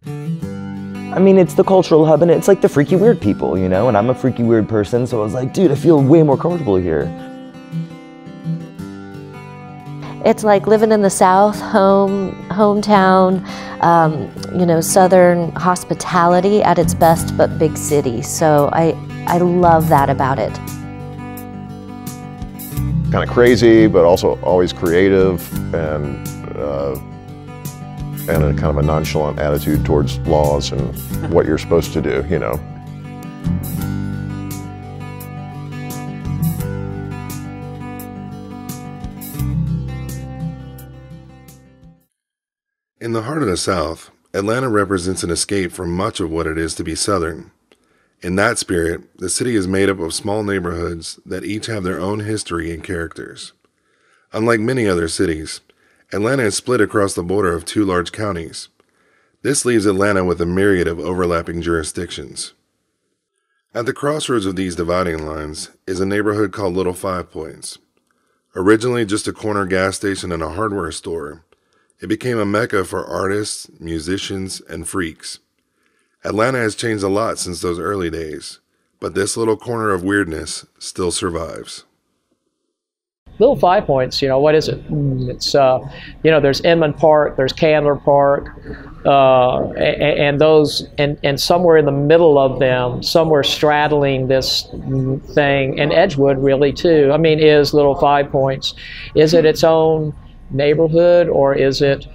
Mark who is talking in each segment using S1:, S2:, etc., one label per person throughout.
S1: I mean, it's the cultural hub, and it's like the freaky weird people, you know? And I'm a freaky weird person, so I was like, dude, I feel way more comfortable here.
S2: It's like living in the South, hometown, you know, Southern hospitality at its best, but big city. So I love that about it.
S3: Kind of crazy, but also always creative, and a kind of a nonchalant attitude towards laws and what you're supposed to do, you know.
S4: In the heart of the South, Atlanta represents an escape from much of what it is to be Southern. In that spirit, the city is made up of small neighborhoods that each have their own history and characters. Unlike many other cities, Atlanta is split across the border of 2 large counties. This leaves Atlanta with a myriad of overlapping jurisdictions. At the crossroads of these dividing lines is a neighborhood called Little Five Points. Originally just a corner gas station and a hardware store, it became a mecca for artists, musicians, and freaks. Atlanta has changed a lot since those early days, but this little corner of weirdness still survives.
S5: Little Five Points, you know, what is it? It's, you know, there's Inman Park, there's Candler Park, and those, and somewhere in the middle of them, somewhere straddling this thing, and Edgewood really too, I mean, is Little Five Points. Is it its own neighborhood, or is it,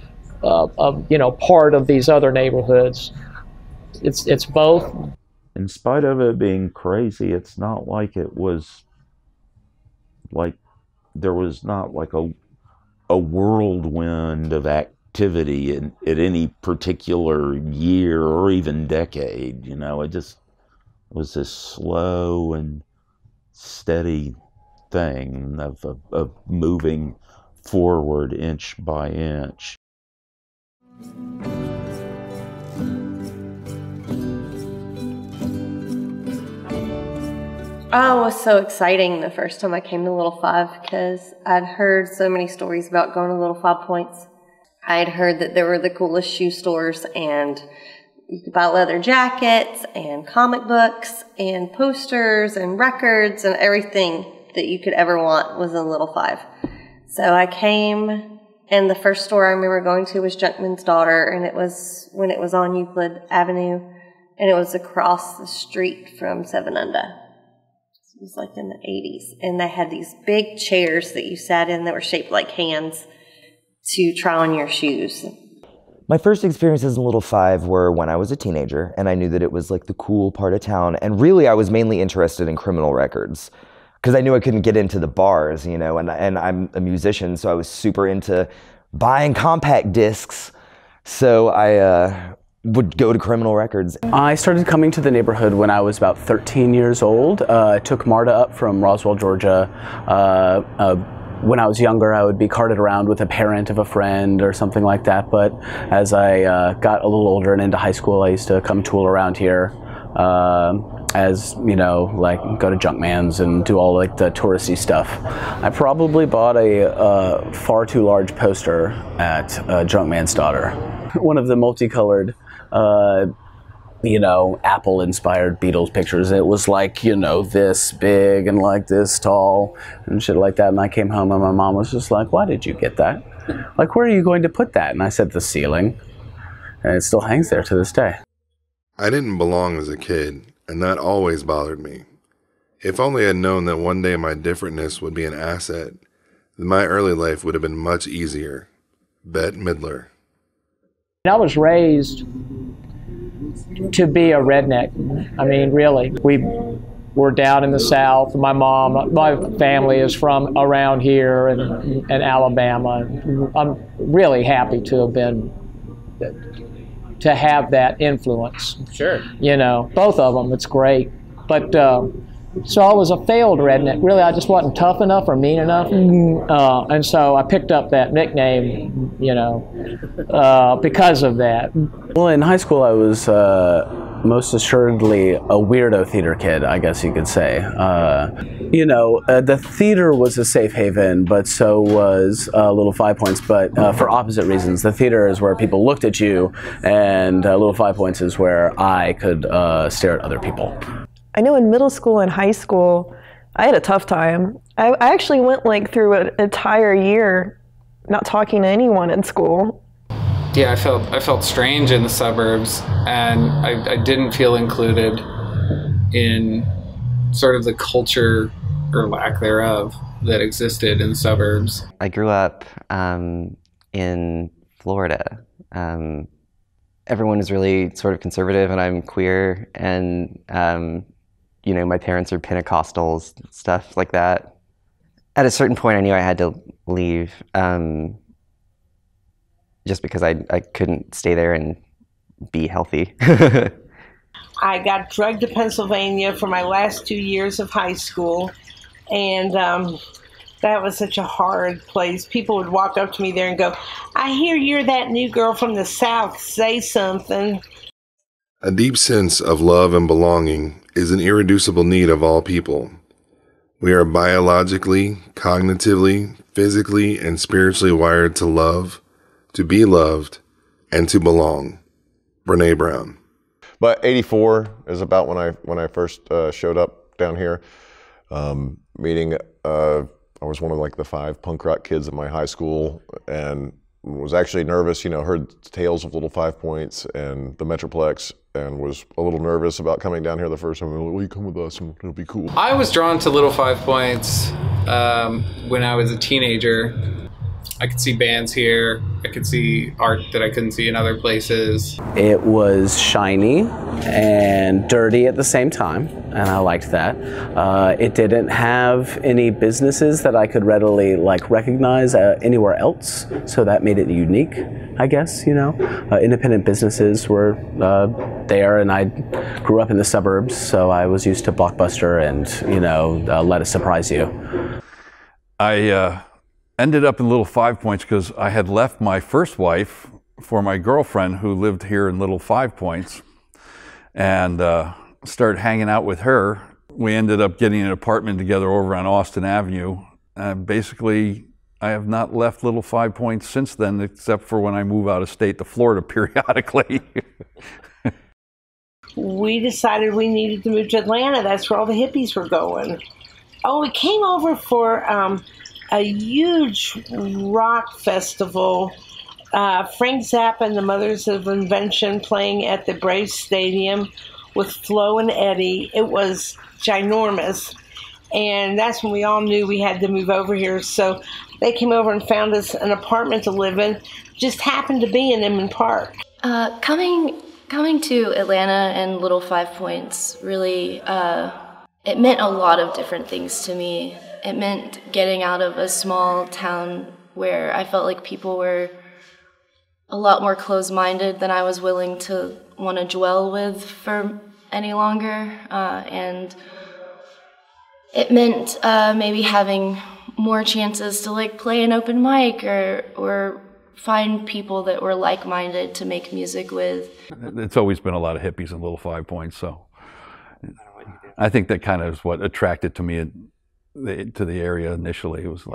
S5: you know, part of these other neighborhoods? It's both.
S6: In spite of it being crazy, it's not like it was like, there was not like a whirlwind of activity at any particular year or even decade, you know. It just was this slow and steady thing of moving forward inch by inch.
S7: Oh, it was so exciting the first time I came to Little Five because I'd heard so many stories about going to Little Five Points. I had heard that there were the coolest shoe stores, and you could buy leather jackets and comic books and posters and records, and everything that you could ever want was in Little Five. So I came, and the first store I remember going to was Junkman's Daughter, and it was when it was on Euclid Avenue, and it was across the street from Seven Under. It was like in the 80s, and they had these big chairs that you sat in that were shaped like hands to try on your shoes.
S1: My first experiences in Little Five were when I was a teenager, and I knew that it was like the cool part of town, and really I was mainly interested in criminal records because I knew I couldn't get into the bars, you know, and I'm a musician, so I was super into buying compact discs, so I would go to criminal records.
S8: I started coming to the neighborhood when I was about 13 years old. I took Marta up from Roswell, Georgia. When I was younger, I would be carted around with a parent of a friend or something like that, but as I got a little older and into high school, I used to come tool around here as, you know, like go to Junkman's and do all like the touristy stuff. I probably bought a far too large poster at Junkman's Daughter. One of the multicolored you know, Apple-inspired Beatles pictures. It was like, you know, this big and like this tall and shit like that. And I came home and my mom was just like, why did you get that? Like, where are you going to put that? And I said, the ceiling. And it still hangs there to this day.
S4: I didn't belong as a kid, and that always bothered me. If only I'd known that one day my differentness would be an asset, then my early life would have been much easier. Bette Midler.
S5: I was raised to be a redneck. I mean, really. We were down in the South. My family is from around here in Alabama. I'm really happy to have been, to have that influence. Sure. You know, both of them, it's great. But, so I was a failed redneck. Really, I just wasn't tough enough or mean enough. And so I picked up that nickname, you know, because of that.
S8: Well, in high school, I was most assuredly a weirdo theater kid, I guess you could say. The theater was a safe haven, but so was Little 5 Points, but for opposite reasons. The theater is where people looked at you, and Little 5 Points is where I could stare at other people.
S9: I know in middle school and high school, I had a tough time. I actually went like through an entire year not talking to anyone in school.
S10: Yeah, I felt strange in the suburbs, and I didn't feel included in sort of the culture or lack thereof that existed in the suburbs.
S11: I grew up in Florida. Everyone is really sort of conservative, and I'm queer, and my parents are Pentecostals, stuff like that. At a certain point, I knew I had to leave. Just because I couldn't stay there and be healthy.
S12: I got drugged to Pennsylvania for my last 2 years of high school, and that was such a hard place. People would walk up to me there and go, "I hear you're that new girl from the South, say something."
S4: A deep sense of love and belonging is an irreducible need of all people. We are biologically, cognitively, physically, and spiritually wired to love, to be loved, and to belong. Brene Brown.
S3: But 84 is about when I first showed up down here. Meeting, I was one of like the 5 punk rock kids at my high school, and was actually nervous, heard tales of Little 5 Points and the Metroplex, and was a little nervous about coming down here the first time. Will you come with us and it'll be cool?
S10: I was drawn to Little 5 Points when I was a teenager. I could see bands here. I could see art that I couldn't see in other places.
S8: It was shiny and dirty at the same time, and I liked that. It didn't have any businesses that I could readily recognize anywhere else, so that made it unique, I guess. Independent businesses were there, and I grew up in the suburbs, so I was used to Blockbuster and Let Us Surprise You.
S13: I ended up in Little 5 Points because I had left my first wife for my girlfriend who lived here in Little 5 Points, and started hanging out with her. We ended up getting an apartment together over on Austin Avenue. Basically, I have not left Little 5 Points since then, except for when I move out of state to Florida periodically.
S12: We decided we needed to move to Atlanta. That's where all the hippies were going. Oh, we came over for a huge rock festival. Frank Zappa and the Mothers of Invention playing at the Braves Stadium with Flo and Eddie. It was ginormous. And that's when we all knew we had to move over here. So they came over and found us an apartment to live in. Just happened to be in Inman Park.
S14: Coming to Atlanta and Little 5 Points really, it meant a lot of different things to me. It meant getting out of a small town where I felt like people were a lot more closed-minded than I was willing to want to dwell with for any longer. And it meant maybe having more chances to play an open mic or find people that were like-minded to make music with.
S13: It's always been a lot of hippies in Little 5 Points, so I think that kind of is what attracted to me to the area initially. It was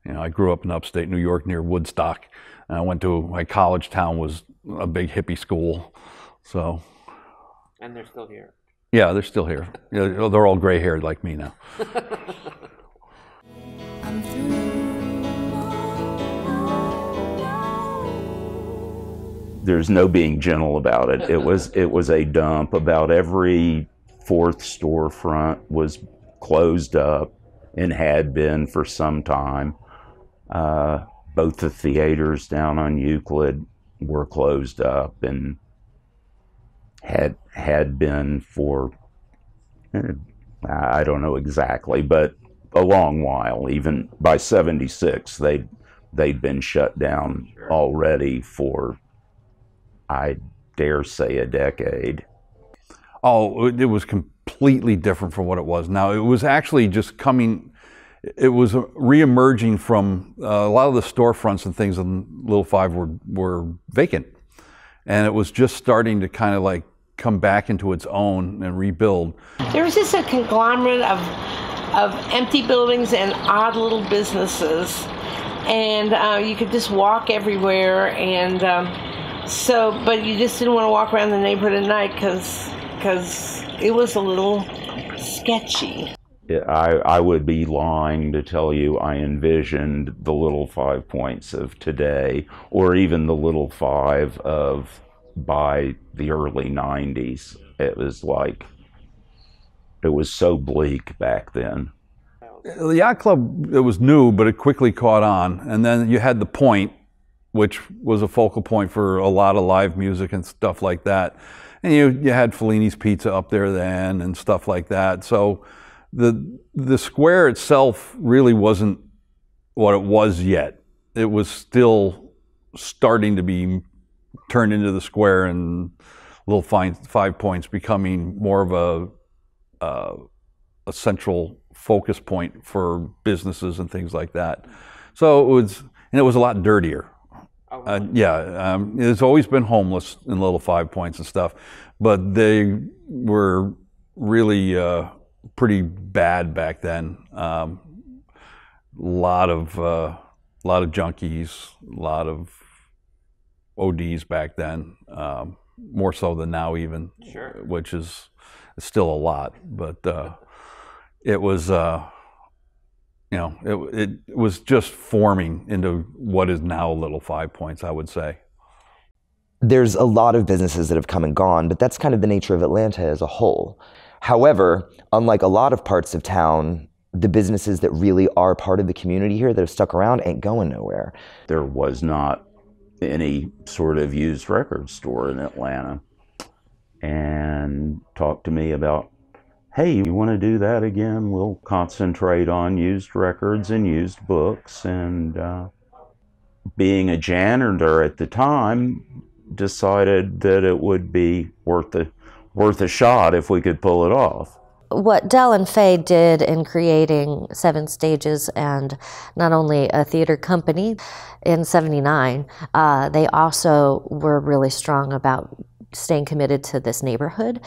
S13: I grew up in upstate New York near Woodstock, and I went to my college town was a big hippie school, so.
S15: And they're still here.
S13: Yeah, they're still here. They're all gray-haired like me now.
S6: There's no being gentle about it. It was a dump. About every 4th storefront was closed up and had been for some time. Both the theaters down on Euclid were closed up and had been for, I don't know exactly, but a long while. Even by 76, they'd been shut down already for, I dare say, a decade.
S13: Oh, it was completely different from what it was now. It was actually just coming, it was re-emerging from a lot of the storefronts and things in Little 5 were vacant. And it was just starting to kind of come back into its own and rebuild.
S12: There was just a conglomerate of empty buildings and odd little businesses, and you could just walk everywhere, and but you just didn't want to walk around the neighborhood at night because it was a little sketchy.
S6: I would be lying to tell you I envisioned the Little Five Points of today, or even the Little Five of by the early 90s. It was like, it was so bleak back then.
S13: The yacht club, it was new, but it quickly caught on. And then you had the Point, which was a focal point for a lot of live music and stuff like that. And you had Fellini's Pizza up there then and stuff like that. So the square itself really wasn't what it was yet. It was still starting to be turned into the square, and Little Five Points becoming more of a central focus point for businesses and things like that. So it was a lot dirtier. It's always been homeless in Little Five Points and stuff, but they were really pretty bad back then. Lot of junkies, a lot of ODs back then, more so than now even, sure. Which is still a lot, but it was it was just forming into what is now Little Five Points, I would say.
S1: There's a lot of businesses that have come and gone, but that's kind of the nature of Atlanta as a whole. However, unlike a lot of parts of town, the businesses that really are part of the community here that have stuck around ain't going nowhere.
S6: There was not any sort of used record store in Atlanta, and talked to me about, hey, you want to do that again? We'll concentrate on used records and used books. And being a janitor at the time, decided that it would be worth a shot if we could pull it off.
S2: What Del and Faye did in creating Seven Stages and not only a theater company in '79, they also were really strong about staying committed to this neighborhood,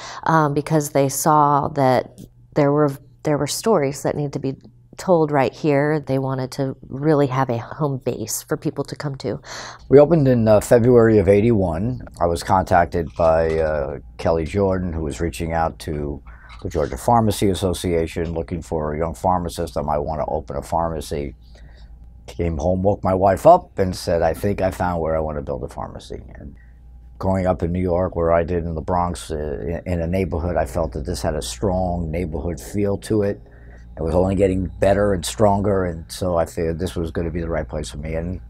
S2: because they saw that there were stories that need to be told right here. They wanted to really have a home base for people to come to.
S16: We opened in February of '81. I was contacted by Kelly Jordan, who was reaching out to the Georgia Pharmacy Association, looking for a young pharmacist that might want to open a pharmacy. Came home, woke my wife up, and said, I think I found where I want to build a pharmacy. And growing up in New York, where I did in the Bronx, in a neighborhood, I felt that this had a strong neighborhood feel to it. It was only getting better and stronger, and so I figured this was going to be the right place for me. And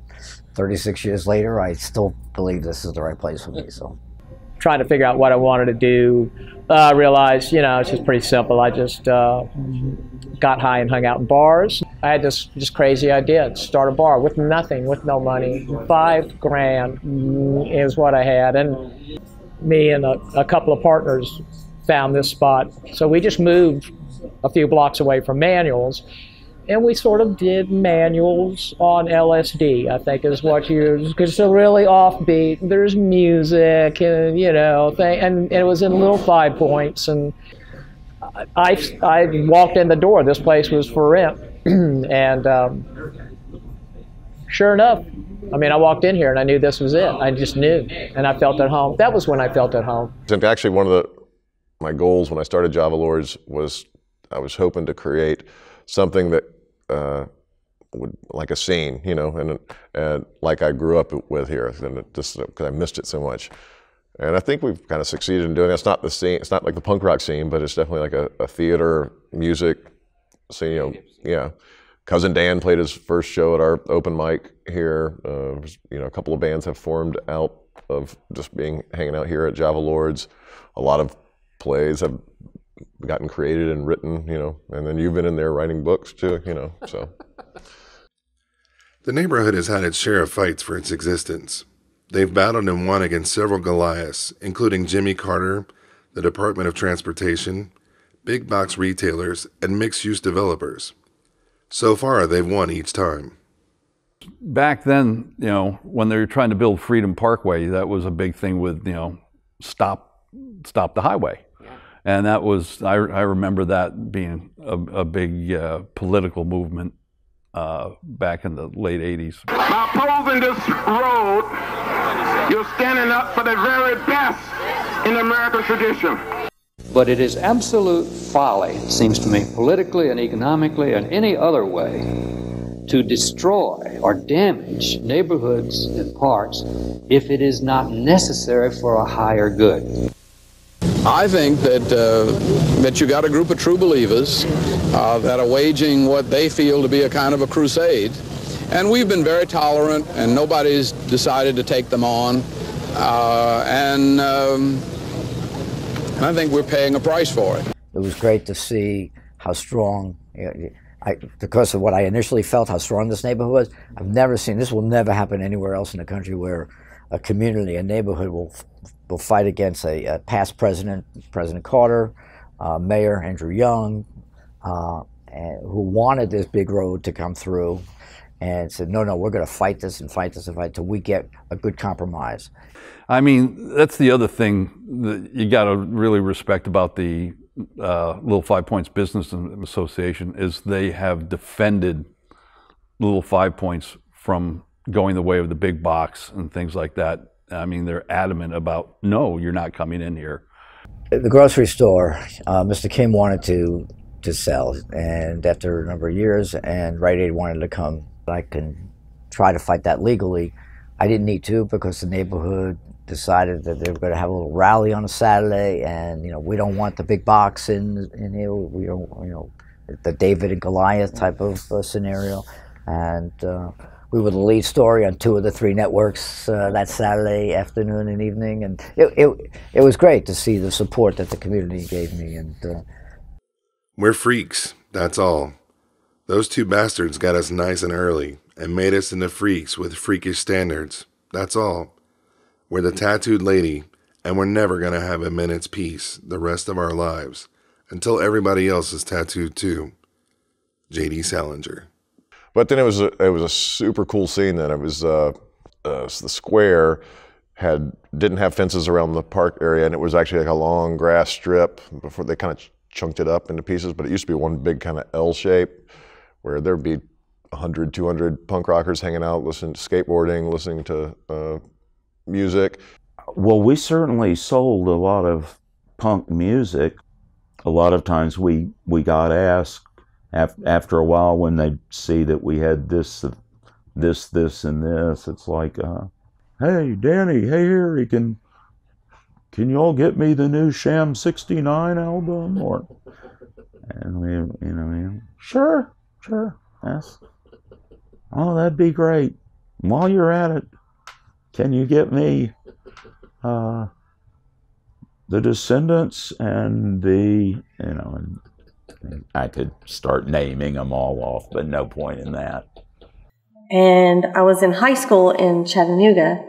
S16: 36 years later, I still believe this is the right place for me. So,
S5: trying to figure out what I wanted to do, I realized, it's just pretty simple. I just got high and hung out in bars. I had this crazy idea to start a bar with nothing, with no money. $5,000 is what I had, and me and a couple of partners found this spot. So we just moved a few blocks away from Manual's, and we sort of did Manual's on LSD, I think is what because it's a really offbeat. There's music and, and it was in Little Five Points, and I walked in the door. This place was for rent, and sure enough, I walked in here and I knew this was it. I just knew, and I felt at home. That was when I felt at home.
S3: Actually, one of my goals when I started Java Lords was I was hoping to create something that would, like a scene, and like I grew up with here, and just because I missed it so much. And I think we've kind of succeeded in doing that. It's not the scene, it's not like the punk rock scene, but it's definitely like a theater, music scene, yeah. Cousin Dan played his first show at our open mic here. A couple of bands have formed out of just hanging out here at Java Lords. A lot of plays have gotten created and written, and then you've been in there writing books too, so.
S4: The neighborhood has had its share of fights for its existence. They've battled and won against several Goliaths, including Jimmy Carter, the Department of Transportation, big box retailers, and mixed-use developers. So far, they've won each time.
S13: Back then, when they were trying to build Freedom Parkway, that was a big thing with, stop stop the highway. And that was, I remember that being a big political movement back in the late 80s.
S17: By opposing this road, you're standing up for the very best in American tradition.
S18: But it is absolute folly, it seems to me, politically and economically and any other way, to destroy or damage neighborhoods and parks if it is not necessary for a higher good.
S19: I think that you got a group of true believers that are waging what they feel to be a kind of a crusade, and we've been very tolerant, and nobody's decided to take them on, and I think we're paying a price for it.
S16: It was great to see how strong, because of what I initially felt, how strong this neighborhood was. I've never seen, this will never happen anywhere else in the country, where a community, a neighborhood will fight against a past president, President Carter, Mayor Andrew Young, who wanted this big road to come through, and said, no, we're going to fight this and fight this and fight till we get a good compromise.
S13: I mean, that's the other thing that you got to really respect about the Little Five Points Business Association is they have defended Little Five Points from going the way of the big box and things like that. I mean, they're adamant about, no, you're not coming in here.
S16: The grocery store, Mr. Kim wanted to sell, and after a number of years, and Rite Aid wanted to come. I can try to fight that legally. I didn't need to, because the neighborhood decided that they were going to have a little rally on a Saturday, and we don't want the big box in here. We don't, the David and Goliath type of scenario, and we were the lead story on 2 of the 3 networks that Saturday afternoon and evening, and it was great to see the support that the community gave me. And
S4: we're freaks, that's all. Those 2 bastards got us nice and early and made us into freaks with freakish standards. That's all. We're the tattooed lady, and we're never going to have a minute's peace the rest of our lives until everybody else is tattooed too. J.D. Salinger.
S3: But then it was a super cool scene. Then it was the square didn't have fences around the park area, and it was actually like a long grass strip before they kind of chunked it up into pieces. But it used to be one big kind of L shape where there'd be 100, 200 punk rockers hanging out, listening to skateboarding, listening to music.
S6: Well, we certainly sold a lot of punk music. A lot of times we got asked after a while when they see that we had this, and this. It's like, hey, Danny, hey, Harry, can you all get me the new Sham 69 album? And we, sure, yes. Oh, that'd be great. While you're at it, can you get me the Descendants and the, and I could start naming them all off, but no point in that.
S7: And I was in high school in Chattanooga,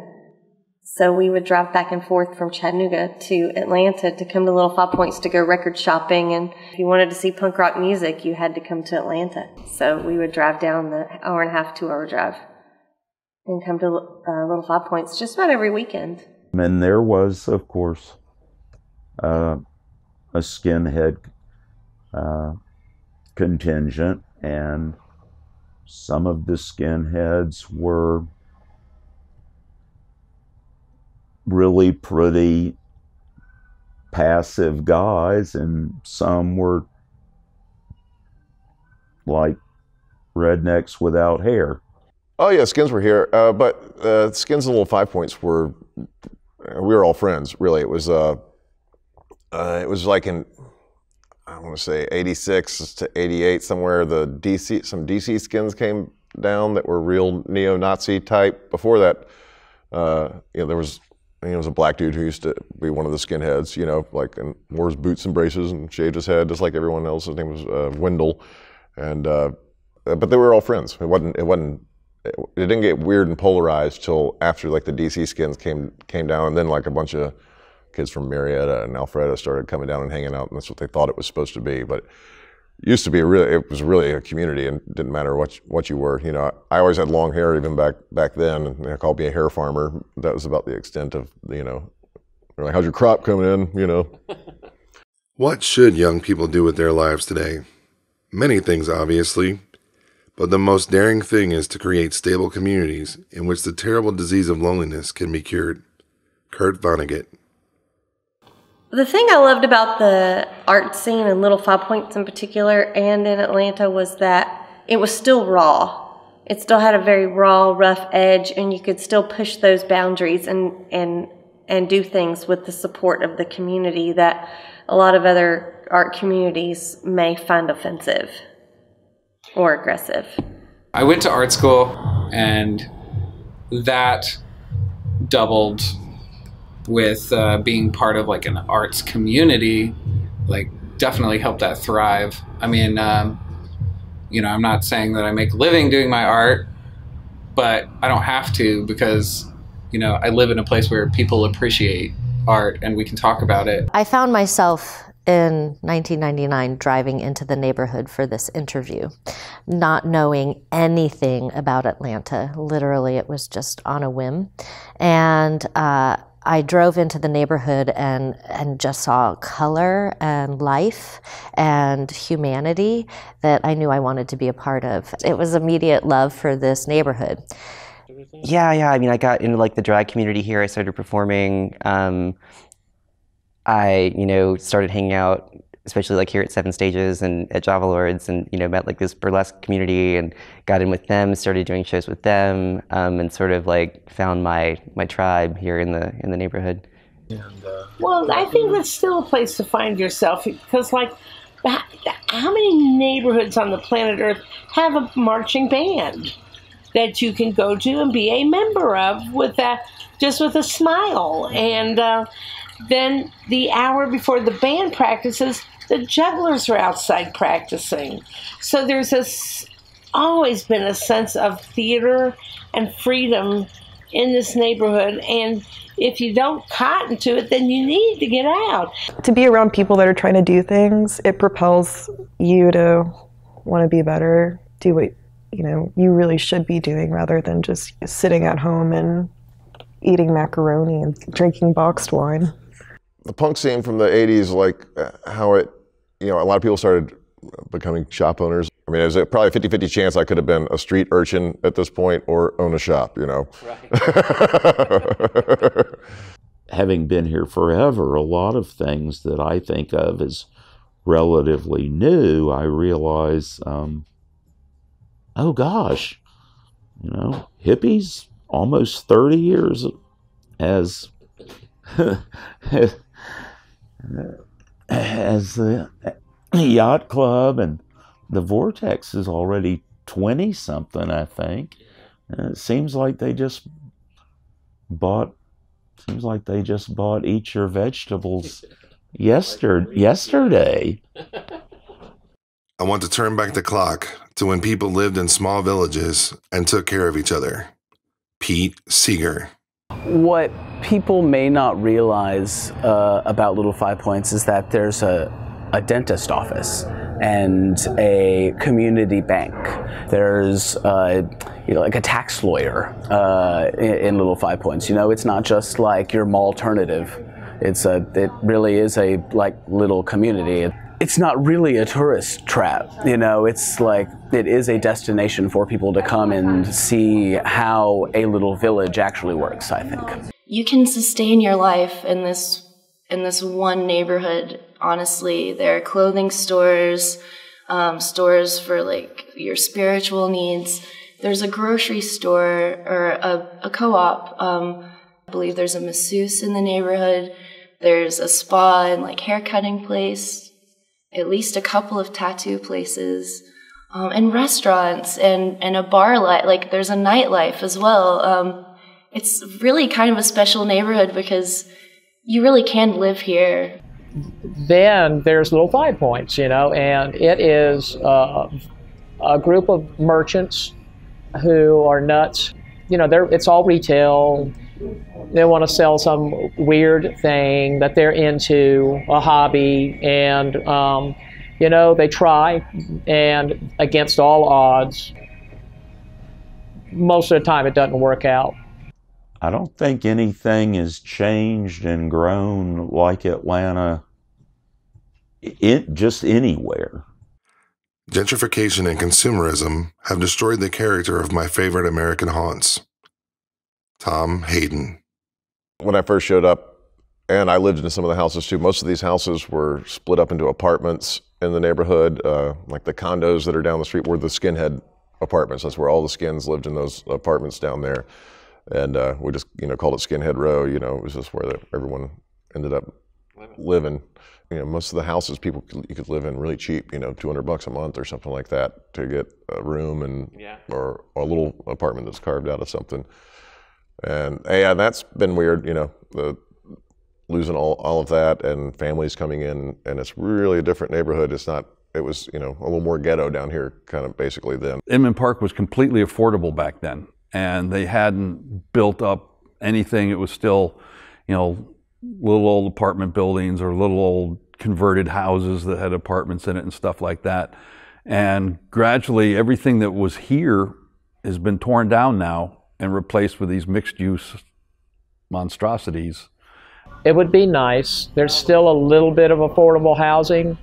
S7: so we would drive back and forth from Chattanooga to Atlanta to come to Little Five Points to go record shopping. And if you wanted to see punk rock music, you had to come to Atlanta. So we would drive down the 1.5 to 2 hour drive and come to Little Five Points just about every weekend.
S6: And there was, of course, a skinhead contingent, and some of the skinheads were really pretty passive guys, and some were like rednecks without hair.
S3: Oh yeah, Skins were here, but Skins and Little Five Points we were all friends, really. It was like in, I want to say 86 to 88, somewhere, some DC Skins came down that were real neo-Nazi type. Before that, there was a black dude who used to be one of the skinheads, like, and wore his boots and braces and shaved his head just like everyone else. His name was Wendell, and but they were all friends. It didn't get weird and polarized till after like the DC Skins came down, and then like a bunch of kids from Marietta and Alpharetta started coming down and hanging out, and that's what they thought it was supposed to be. But it used to be it was really a community, and it didn't matter what you were. I always had long hair even back then, and they called me a hair farmer. That was about the extent of They're like, how's your crop coming in, you know?
S4: What should young people do with their lives today? Many things, obviously, but the most daring thing is to create stable communities in which the terrible disease of loneliness can be cured. Kurt Vonnegut.
S7: The thing I loved about the art scene in Little 5 Points in particular and in Atlanta was that it was still raw. It still had a very raw, rough edge, and you could still push those boundaries and do things with the support of the community that a lot of other art communities may find offensive or aggressive.
S10: I went to art school, and that doubled with being part of like an arts community, like definitely helped that thrive. I mean, you know, I'm not saying that I make a living doing my art, but I don't have to because, you know, I live in a place where people appreciate art and we can talk about it.
S2: I found myself in 1999 driving into the neighborhood for this interview, not knowing anything about Atlanta. Literally, it was just on a whim. And I drove into the neighborhood and just saw color and life and humanity that I knew I wanted to be a part of. It was immediate love for this neighborhood.
S11: Yeah. I mean, I got into like the drag community here. I started performing. I, you know, started hanging out, especially like here at Seven Stages and at Java Lords, and, you know, met like this burlesque community and got in with them, started doing shows with them, and sort of like found my tribe here in the neighborhood.
S12: Well, I think that's still a place to find yourself, because like, how many neighborhoods on the planet Earth have a marching band that you can go to and be a member of with just with a smile? And then the hour before the band practices, the jugglers are outside practicing. So there's always been a sense of theater and freedom in this neighborhood. And if you don't cotton to it, then you need to get out.
S9: To be around people that are trying to do things, it propels you to want to be better, do what you really should be doing, rather than just sitting at home and eating macaroni and drinking boxed wine.
S3: The punk scene from the 80s, like how it, a lot of people started becoming shop owners. I mean, there's probably a 50-50 chance I could have been a street urchin at this point or own a shop, Right.
S6: Having been here forever, a lot of things that I think of as relatively new, I realize, oh gosh, hippies, almost 30 years as the yacht club, and the Vortex is already 20-something, I think. It seems like they just bought Eat Your Vegetables yesterday.
S4: I want to turn back the clock to when people lived in small villages and took care of each other. Pete Seeger.
S8: What people may not realize about Little 5 Points is that there's a dentist office and a community bank. There's like a tax lawyer in Little 5 Points. It's not just like your mall-ternative. It really is a little community. It's not really a tourist trap, it's like, it is a destination for people to come and see how a little village actually works, I think.
S14: You can sustain your life in this one neighborhood, honestly. There are clothing stores, stores for your spiritual needs. There's a grocery store or a co-op. I believe there's a masseuse in the neighborhood. There's a spa and hair cutting place. At least a couple of tattoo places, and restaurants, and a bar life. There's a nightlife as well. It's really kind of a special neighborhood because you really can live here.
S5: Then there's Little 5 Points, and it is a group of merchants who are nuts. It's all retail. They want to sell some weird thing that they're into, a hobby, and they try, and against all odds, most of the time it doesn't work out.
S6: I don't think anything has changed and grown like Atlanta, just anywhere.
S4: Gentrification and consumerism have destroyed the character of my favorite American haunts. Tom Hayden.
S3: When I first showed up, and I lived in some of the houses too, most of these houses were split up into apartments in the neighborhood. Like the condos that are down the street were the skinhead apartments. That's where all the skins lived, in those apartments down there. And we just, called it Skinhead Row. It was just where everyone ended up living. Most of the houses you could live in really cheap, $200 a month or something like that to get a room or a little apartment that's carved out of something. And yeah, that's been weird, losing all of that and families coming in, and it's really a different neighborhood. It was, a little more ghetto down here kind of basically then.
S13: Inman Park was completely affordable back then, and they hadn't built up anything. It was still, little old apartment buildings or little old converted houses that had apartments in it and stuff like that. And gradually everything that was here has been torn down now and replaced with these mixed use monstrosities.
S5: It would be nice. There's still a little bit of affordable housing,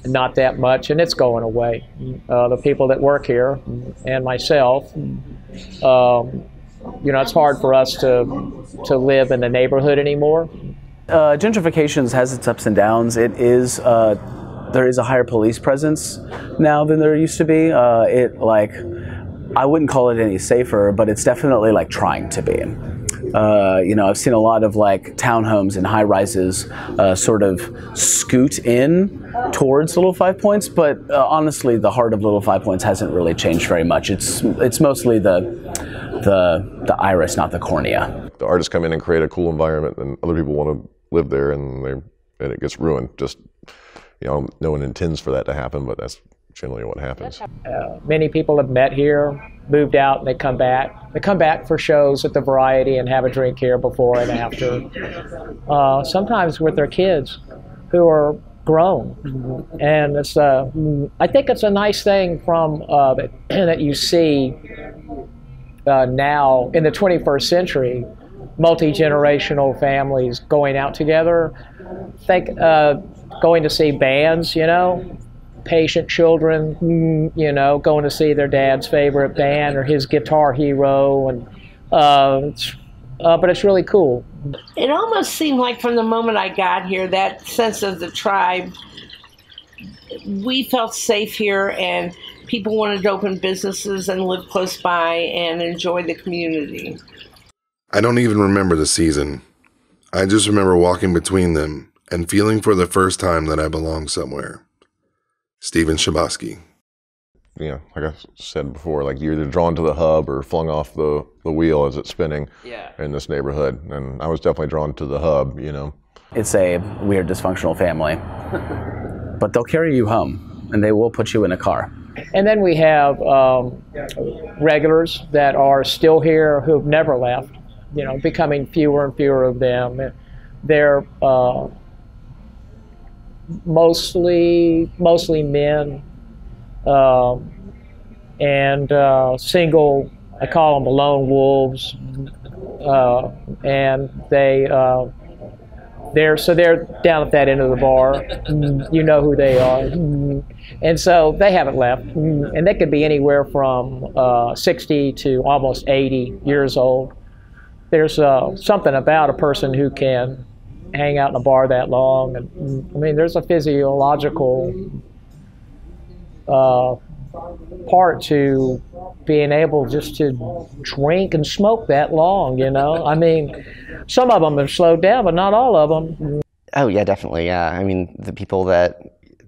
S5: not that much, and it's going away. The people that work here and myself, it's hard for us to live in the neighborhood anymore.
S8: Gentrification has its ups and downs. It is there is a higher police presence now than there used to be. I wouldn't call it any safer, but it's definitely trying to be. I've seen a lot of townhomes and high rises sort of scoot in towards Little Five Points, but honestly, the heart of Little Five Points hasn't really changed very much. It's mostly the iris, not the cornea.
S3: The artists come in and create a cool environment, and other people want to live there, and it gets ruined. Just no one intends for that to happen, but that's generally what happens.
S5: Many people have met here, moved out, and they come back. They come back for shows at the Variety and have a drink here before and after. Sometimes with their kids who are grown. And it's I think it's a nice thing from that you see now in the 21st century, multi-generational families going out together. Going to see bands, patient children, going to see their dad's favorite band or his guitar hero, and but it's really cool.
S12: It almost seemed like from the moment I got here, that sense of the tribe, we felt safe here, and people wanted to open businesses and live close by and enjoy the community.
S4: I don't even remember the season. I just remember walking between them and feeling for the first time that I belong somewhere. Stephen Shabosky.
S3: Like I said before, you're either drawn to the hub or flung off the wheel as it's spinning in this neighborhood. And I was definitely drawn to the hub,
S8: It's a weird dysfunctional family, but they'll carry you home and they will put you in a car.
S5: And then we have regulars that are still here who've never left, becoming fewer and fewer of them. They're mostly men and single. I call them lone wolves, and they're down at that end of the bar. You know who they are, and so they haven't left. And they could be anywhere from 60 to almost 80 years old. There's something about a person who can hang out in a bar that long. And there's a physiological part to being able just to drink and smoke that long, some of them have slowed down, but not all of them.
S11: Oh yeah, definitely, yeah. The people that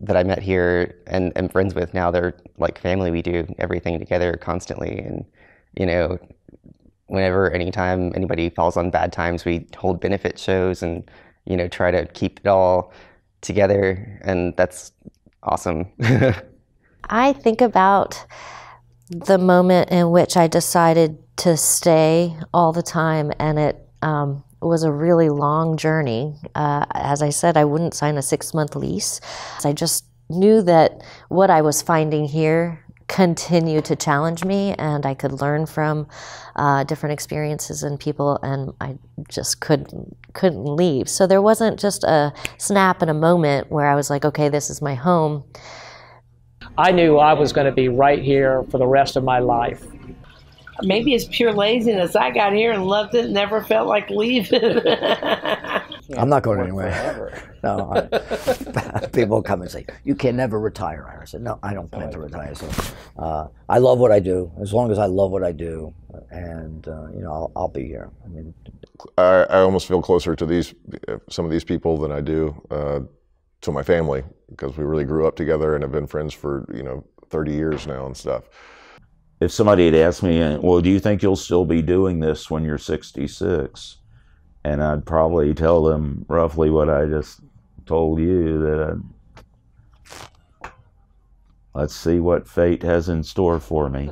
S11: I met here and am friends with now, they're like family. We do everything together constantly, and anytime anybody falls on bad times, we hold benefit shows and try to keep it all together, and that's awesome.
S2: I think about the moment in which I decided to stay all the time, and it was a really long journey. As I said, I wouldn't sign a 6-month lease. I just knew that what I was finding here continue to challenge me, and I could learn from different experiences and people, and I just couldn't leave. So there wasn't just a snap and a moment where I was like, okay, this is my home.
S5: I knew I was going to be right here for the rest of my life.
S12: Maybe it's pure laziness. I got here and loved it, never felt like leaving.
S16: I'm not going anywhere. No, people come and say, you can never retire. I said, no, I don't plan to retire. So, I love what I do. As long as I love what I do, and I'll be here. I mean,
S3: I almost feel closer to some of these people than I do to my family, because we really grew up together and have been friends for 30 years now and stuff.
S6: If somebody had asked me, well, do you think you'll still be doing this when you're 66? And I'd probably tell them roughly what I just told you, that let's see what fate has in store for me.